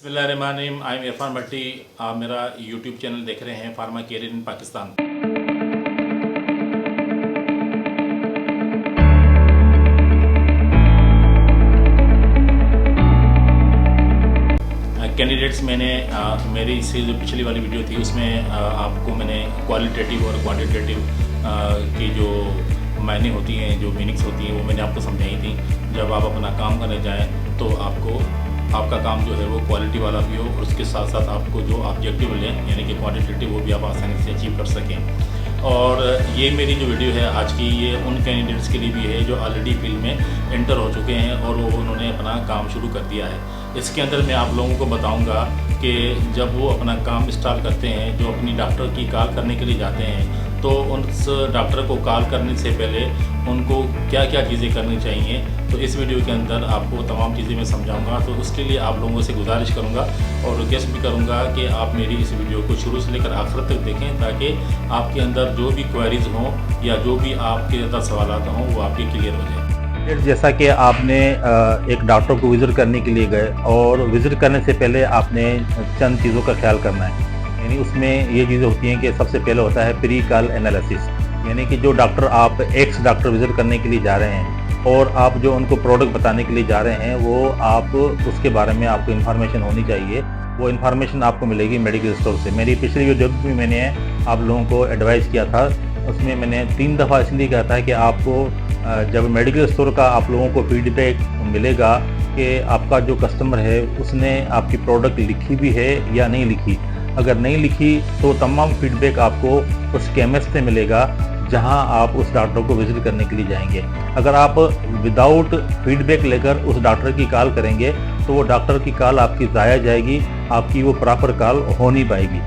बिस्मिल्लाहिर्रहमानिर्रहीम। I am Irfan भट्टी। आप मेरा यूट्यूब चैनल देख रहे हैं फार्मा केयर इन पाकिस्तान। कैंडिडेट्स मेरी इससे जो पिछली वाली वीडियो थी उसमें आपको मैंने क्वालिटेटिव और क्वांटिटेटिव की जो मायने होती हैं, जो मीनिंग्स होती हैं, वो मैंने आपको समझाई थी। जब आप अपना काम करने जाएं तो आपका काम जो है वो क्वालिटी वाला भी हो और उसके साथ साथ आपको जो ऑब्जेक्टिव लें यानी कि क्वांटिटेटिव वो भी आप आसानी से अचीव कर सकें। और ये मेरी जो वीडियो है आज की, ये उन कैंडिडेट्स के लिए भी है जो ऑलरेडी फील्ड में एंटर हो चुके हैं और उन्होंने अपना काम शुरू कर दिया है। इसके अंदर मैं आप लोगों को बताऊंगा कि जब वो अपना काम स्टार्ट करते हैं, जो अपनी डॉक्टर की कॉल करने के लिए जाते हैं, तो उस डॉक्टर को कॉल करने से पहले उनको क्या क्या चीज़ें करनी चाहिए, तो इस वीडियो के अंदर आपको तमाम चीज़ें मैं समझाऊंगा। तो उसके लिए आप लोगों से गुजारिश करूंगा और रिक्वेस्ट भी करूंगा कि आप मेरी इस वीडियो को शुरू से लेकर आखिर तक देखें, ताकि आपके अंदर जो भी क्वेरीज हों या जो भी आपके अंदर सवाल हों वो आपके क्लियर हो जाए। जैसा कि आपने एक डॉक्टर को विज़िट करने के लिए गए और विज़िट करने से पहले आपने चंद चीज़ों का ख्याल करना है। यानी उसमें ये चीज़ें होती हैं कि सबसे पहले होता है प्री कॉल एनालिसिस, यानी कि जो डॉक्टर आप एक्स डॉक्टर विज़िट करने के लिए जा रहे हैं और आप जो उनको प्रोडक्ट बताने के लिए जा रहे हैं वो आप उसके बारे में आपको इन्फॉर्मेशन होनी चाहिए। वो इन्फॉर्मेशन आपको मिलेगी मेडिकल स्टोर से। मेरी पिछली वीडियो भी मैंने आप लोगों को एडवाइस किया था, उसमें मैंने 3 दफ़ा इसलिए कहा था कि आपको जब मेडिकल स्टोर का आप लोगों को फीडबैक मिलेगा कि आपका जो कस्टमर है उसने आपकी प्रोडक्ट लिखी भी है या नहीं लिखी। अगर नहीं लिखी तो तमाम फीडबैक आपको उस केमिस्ट से मिलेगा जहां आप उस डॉक्टर को विजिट करने के लिए जाएंगे। अगर आप विदाउट फीडबैक लेकर उस डॉक्टर की कॉल करेंगे तो वो डॉक्टर की कॉल आपकी ज़ाया जाएगी, आपकी वो प्रॉपर कॉल हो नहीं पाएगी।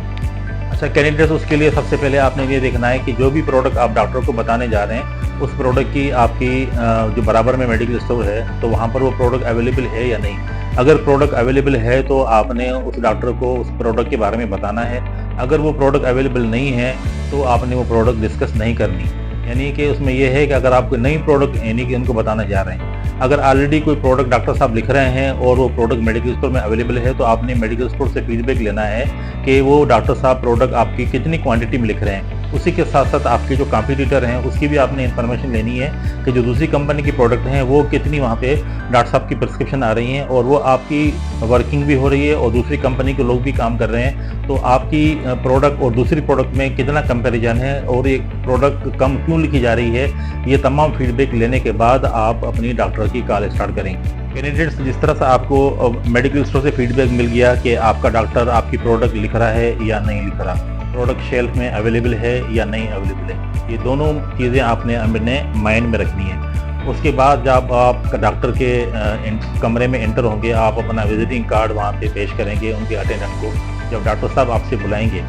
अच्छा कैंडिडेट्स, उसके लिए सबसे पहले आपने ये देखना है कि जो भी प्रोडक्ट आप डॉक्टर को बताने जा रहे हैं उस प्रोडक्ट की आपकी जो बराबर में मेडिकल स्टोर है तो वहाँ पर वो प्रोडक्ट अवेलेबल है या नहीं। अगर प्रोडक्ट अवेलेबल है तो आपने उस डॉक्टर को उस प्रोडक्ट के बारे में बताना है। अगर वो प्रोडक्ट अवेलेबल नहीं है तो आपने वो प्रोडक्ट डिस्कस नहीं करनी। यानी कि उसमें यह है कि अगर आप नई प्रोडक्ट यानी कि उनको बताना जा रहे हैं, अगर ऑलरेडी कोई प्रोडक्ट डॉक्टर साहब लिख रहे हैं और वो प्रोडक्ट मेडिकल स्टोर में अवेलेबल है तो आपने मेडिकल स्टोर से फीडबैक लेना है कि वो डॉक्टर साहब प्रोडक्ट आपकी कितनी क्वांटिटी में लिख रहे हैं। उसी के साथ साथ आपके जो कॉम्पिटिटर हैं उसकी भी आपने इन्फॉर्मेशन लेनी है कि जो दूसरी कंपनी की प्रोडक्ट हैं वो कितनी वहाँ पे डॉक्टर साहब की प्रिस्क्रिप्शन आ रही हैं और वो आपकी वर्किंग भी हो रही है और दूसरी कंपनी के लोग भी काम कर रहे हैं, तो आपकी प्रोडक्ट और दूसरी प्रोडक्ट में कितना कंपैरिजन है और ये प्रोडक्ट कम क्यों लिखी जा रही है। ये तमाम फीडबैक लेने के बाद आप अपनी डॉक्टर की कॉल स्टार्ट करेंगे। कैंडिडेट्स, जिस तरह से आपको मेडिकल स्टोर से फीडबैक मिल गया कि आपका डॉक्टर आपकी प्रोडक्ट लिख रहा है या नहीं लिख रहा, प्रोडक्ट शेल्फ में अवेलेबल है या नहीं अवेलेबल है, ये दोनों चीज़ें आपने अपने माइंड में रखनी है। उसके बाद जब आप डॉक्टर के कमरे में एंटर होंगे, आप अपना विजिटिंग कार्ड वहाँ पे पेश करेंगे उनके अटेंडेंट को। जब डॉक्टर साहब आपसे बुलाएंगे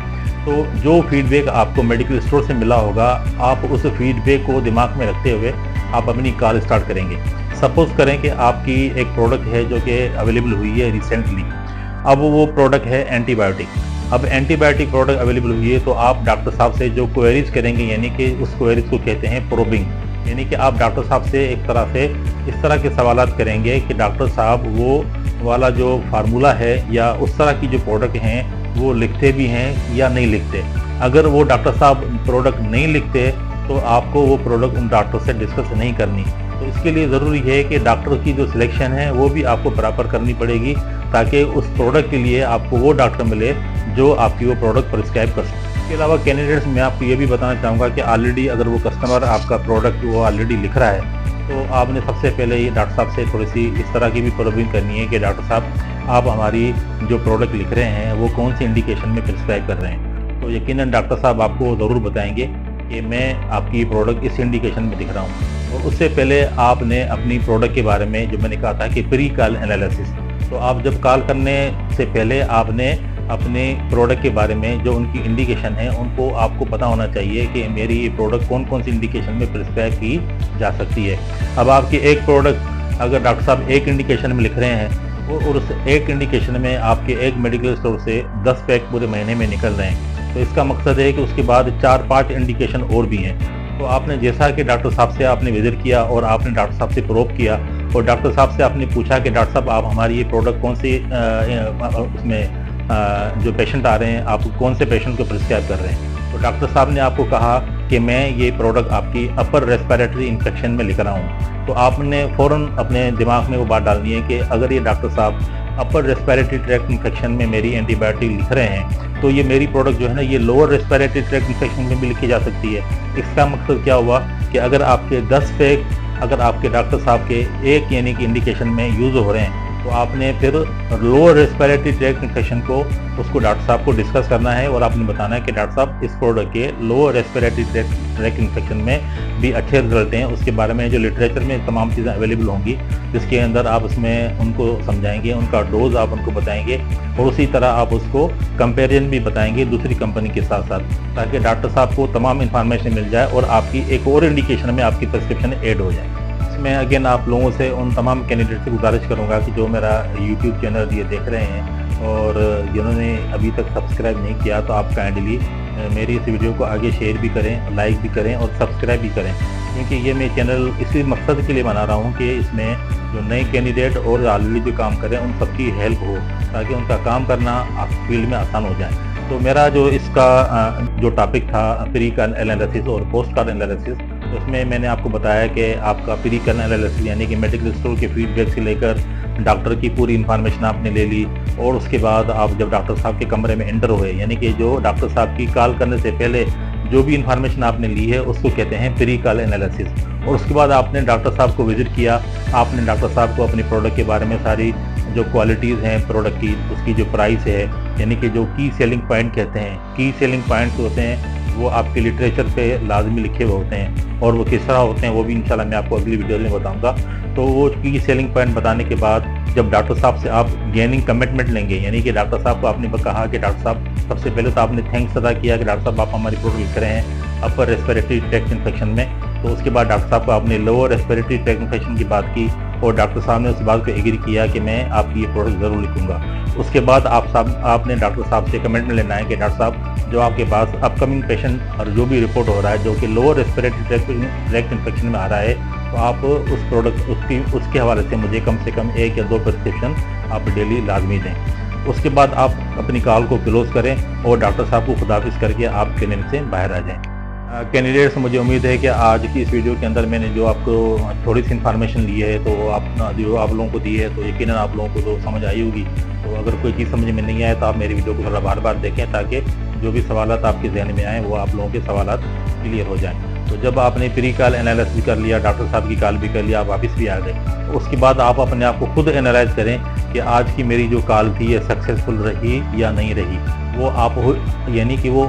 तो जो फीडबैक आपको मेडिकल स्टोर से मिला होगा, आप उस फीडबैक को दिमाग में रखते हुए आप अपनी कॉल स्टार्ट करेंगे। सपोज करें कि आपकी एक प्रोडक्ट है जो कि अवेलेबल हुई है रिसेंटली। अब वो प्रोडक्ट है एंटीबायोटिक। अब एंटीबायोटिक प्रोडक्ट अवेलेबल हुई है तो आप डॉक्टर साहब से जो क्वेरीज करेंगे, यानी कि उस क्वेरीज को कहते हैं प्रोबिंग, यानी कि आप डॉक्टर साहब से एक तरह से इस तरह के सवालात करेंगे कि डॉक्टर साहब वो वाला जो फार्मूला है या उस तरह की जो प्रोडक्ट हैं वो लिखते भी हैं या नहीं लिखते। अगर वो डॉक्टर साहब प्रोडक्ट नहीं लिखते तो आपको वो प्रोडक्ट उन डॉक्टर से डिस्कस नहीं करनी। तो इसके लिए ज़रूरी है कि डॉक्टर की जो सिलेक्शन है वो भी आपको बराबर करनी पड़ेगी, ताकि उस प्रोडक्ट के लिए आपको वो डॉक्टर मिले जो आपकी वो प्रोडक्ट प्रिस्क्राइब कर सके। इसके अलावा कैंडिडेट्स, मैं आपको ये भी बताना चाहूँगा कि ऑलरेडी अगर वो कस्टमर आपका प्रोडक्ट वो ऑलरेडी लिख रहा है तो आपने सबसे पहले ये डॉक्टर साहब से थोड़ी सी इस तरह की भी प्रोबिंग करनी है कि डॉक्टर साहब आप हमारी जो प्रोडक्ट लिख रहे हैं वो कौन सी इंडिकेशन में प्रिस्क्राइब कर रहे हैं। तो यकीनन डॉक्टर साहब आपको ज़रूर बताएंगे कि मैं आपकी प्रोडक्ट इस इंडिकेशन में दिख रहा हूँ। और उससे पहले आपने अपनी प्रोडक्ट के बारे में जो मैंने कहा था कि प्री कॉल एनालिसिस, तो आप जब कॉल करने से पहले आपने अपने प्रोडक्ट के बारे में जो उनकी इंडिकेशन है उनको आपको पता होना चाहिए कि मेरी ये प्रोडक्ट कौन कौन सी इंडिकेशन में प्रिस्क्राइब की जा सकती है। अब आपकी एक प्रोडक्ट अगर डॉक्टर साहब एक इंडिकेशन में लिख रहे हैं और उस एक इंडिकेशन में आपके एक मेडिकल स्टोर से 10 पैक पूरे महीने में निकल रहे हैं, तो इसका मकसद है कि उसके बाद 4-5 इंडिकेशन और भी हैं। तो आपने जैसा कि डॉक्टर साहब से आपने विजिट किया और आपने डॉक्टर साहब से प्रोब किया और डॉक्टर साहब से आपने पूछा कि डॉक्टर साहब आप हमारी ये प्रोडक्ट कौन सी उसमें जो पेशेंट आ रहे हैं आप कौन से पेशेंट को प्रिस्क्राइब कर रहे हैं, तो डॉक्टर साहब ने आपको कहा कि मैं ये प्रोडक्ट आपकी अपर रेस्पिरेटरी इन्फेक्शन में लिख रहा हूँ। तो आपने फ़ौरन अपने दिमाग में वो बात डालनी है कि अगर ये डॉक्टर साहब अपर रेस्पिरेटरी ट्रैक्ट इन्फेक्शन में मेरी एंटीबायोटिक लिख रहे हैं तो ये मेरी प्रोडक्ट जो है ना ये लोअर रेस्पिरेटरी ट्रैक्ट इन्फेक्शन में भी लिखी जा सकती है। इसका मकसद क्या हुआ कि अगर आपके 10 फेक अगर आपके डॉक्टर साहब के एक यानी कि इंडिकेशन में यूज़ हो रहे हैं तो आपने फिर लोअर रेस्पिरेटरी ट्रैक्ट इन्फेक्शन को उसको डॉक्टर साहब को डिस्कस करना है और आपने बताना है कि डॉक्टर साहब इस प्रोडक्ट के लोअर रेस्पिरेटरी ट्रैक्ट इन्फेक्शन में भी अच्छे रिजल्ट हैं। उसके बारे में जो लिटरेचर में तमाम चीज़ें अवेलेबल होंगी जिसके अंदर आप उसमें उनको समझाएंगे, उनका डोज आप उनको बताएंगे और उसी तरह आप उसको कंपेरिजन भी बताएंगे दूसरी कंपनी के साथ साथ, ताकि डॉक्टर साहब को तमाम इन्फॉर्मेशन मिल जाए और आपकी एक और इंडिकेशन में आपकी प्रिस्क्रिप्शन ऐड हो जाए। मैं अगेन आप लोगों से उन तमाम कैंडिडेट से गुजारिश करूंगा कि जो मेरा यूट्यूब चैनल ये देख रहे हैं और जिन्होंने अभी तक सब्सक्राइब नहीं किया तो आप काइंडली मेरी इस वीडियो को आगे शेयर भी करें, लाइक भी करें और सब्सक्राइब भी करें, क्योंकि ये मैं चैनल इसी मकसद के लिए बना रहा हूँ कि इसमें जो नए कैंडिडेट और ऑलरेडी जो काम करें उन सबकी हेल्प हो ताकि उनका काम करना फील्ड में आसान हो जाए। तो मेरा जो इसका जो टॉपिक था प्री कर्न एनालिसिस और पोस्ट कर्न एनालिसिस, उसमें मैंने आपको बताया कि आपका प्री कर्न एनालिसिस यानी कि मेडिकल स्टोर के फीडबैक से लेकर डॉक्टर की पूरी इन्फॉर्मेशन आपने ले ली और उसके बाद आप जब डॉक्टर साहब के कमरे में एंटर हुए यानी कि जो डॉक्टर साहब की कॉल करने से पहले जो भी इन्फॉर्मेशन आपने ली है उसको कहते हैं प्री कॉल एनालिसिस। और उसके बाद आपने डॉक्टर साहब को विजिट किया, आपने डॉक्टर साहब को अपनी प्रोडक्ट के बारे में सारी जो क्वालिटीज़ हैं प्रोडक्ट की, उसकी जो प्राइस है यानी कि जो की सेलिंग पॉइंट कहते हैं, की सेलिंग पॉइंट्स होते हैं वो आपके लिटरेचर पे लाजमी लिखे हुए होते हैं और वो किस तरह होते हैं वो भी इंशाल्लाह मैं आपको अगली वीडियो में बताऊंगा। तो वो की सेलिंग पॉइंट बताने के बाद जब डॉक्टर साहब से आप गेनिंग कमिटमेंट लेंगे यानी कि डॉक्टर साहब को आपने कहा कि डॉक्टर साहब सबसे पहले तो आपने थैंक्स अदा किया कि डॉक्टर साहब आप हमारी प्रोडक्ट लिख रहे हैं अपर रेस्पिरेटरी ट्रैक्ट इन्फेक्शन में, तो उसके बाद डॉक्टर साहब को आपने लोअर रेस्पिरेटरी ट्रैक्ट इन्फेक्शन की बात की और डॉक्टर साहब ने उस बात को एग्री किया कि मैं आपकी ये प्रोडक्ट ज़रूर लिखूंगा। उसके बाद आपने डॉक्टर साहब से कमेंटमेंट लेना है कि डॉक्टर साहब जो आपके पास अपकमिंग पेशेंट और जो भी रिपोर्ट हो रहा है जो कि लोअर रेस्पिरेटरी ट्रैक्ट इन्फेक्शन में आ रहा है तो आप उस प्रोडक्ट उसके हवाले से मुझे कम से कम 1 या 2 प्रिस्क्रिप्शन आप डेली लाजमी दें। उसके बाद आप अपनी कॉल को क्लोज करें और डॉक्टर साहब को खुदाफिज करके आप क्लिनिक से बाहर आ जाएँ। कैंडिडेट से मुझे उम्मीद है कि आज की इस वीडियो के अंदर मैंने जो आपको थोड़ी सी इन्फॉर्मेशन ली है तो जो आप लोगों को दी है तो यकीनन आप लोगों को तो समझ आई होगी। तो अगर कोई चीज़ समझ में नहीं आए तो आप मेरी वीडियो को थोड़ा बार बार देखें ताकि जो भी सवालात आपके जहन में आए वो आप लोगों के सवालात क्लियर हो जाएं। तो जब आपने प्री कॉल एनालिसिस कर लिया, डॉक्टर साहब की कॉल भी कर लिया, आप वापस भी आ गए, तो उसके बाद आप अपने आप को खुद एनालाइज करें कि आज की मेरी जो कॉल थी ये सक्सेसफुल रही या नहीं रही। वो आप यानी कि वो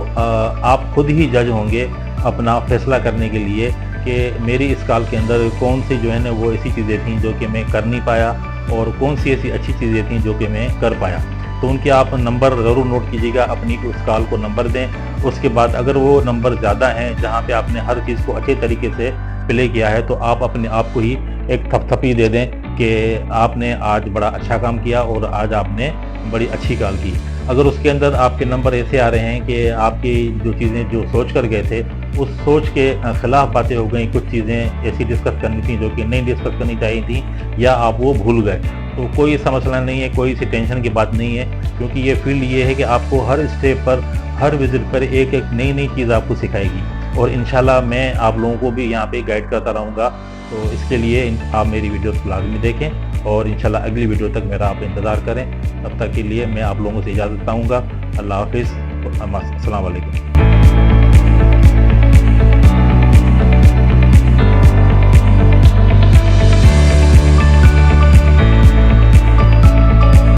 आप खुद ही जज होंगे अपना फैसला करने के लिए कि मेरी इस कॉल के अंदर कौन सी जो है ना वो ऐसी चीज़ें थी जो कि मैं कर नहीं पाया और कौन सी ऐसी अच्छी चीज़ें थी जो कि मैं कर पाया। तो उनके आप नंबर ज़रूर नोट कीजिएगा, अपनी उस कॉल को नंबर दें। उसके बाद अगर वो नंबर ज़्यादा हैं जहाँ पे आपने हर चीज़ को अच्छे तरीके से प्ले किया है तो आप अपने आप को ही एक थपथपी दे दें कि आपने आज बड़ा अच्छा काम किया और आज आपने बड़ी अच्छी कॉल की। अगर उसके अंदर आपके नंबर ऐसे आ रहे हैं कि आपकी जो चीज़ें जो सोच कर गए थे उस सोच के ख़िलाफ़ बातें हो गई, कुछ चीज़ें ऐसी डिस्कस करनी थी जो कि नहीं डिस्कस करनी चाहिए थी या आप वो भूल गए, तो कोई ऐसा मसला नहीं है, कोई सी टेंशन की बात नहीं है, क्योंकि ये फील्ड ये है कि आपको हर स्टेप पर हर विजिट पर एक एक नई नई चीज़ आपको सिखाएगी और इंशाल्लाह मैं आप लोगों को भी यहाँ पे गाइड करता रहूँगा। तो इसके लिए आप मेरी वीडियो लाजमी देखें और इंशाल्लाह अगली वीडियो तक मेरा आप इंतज़ार करें। तब तक के लिए मैं आप लोगों से इजाज़त चाहूँगा। अल्लाह हाफिज़, अस्सलाम वालेकुम।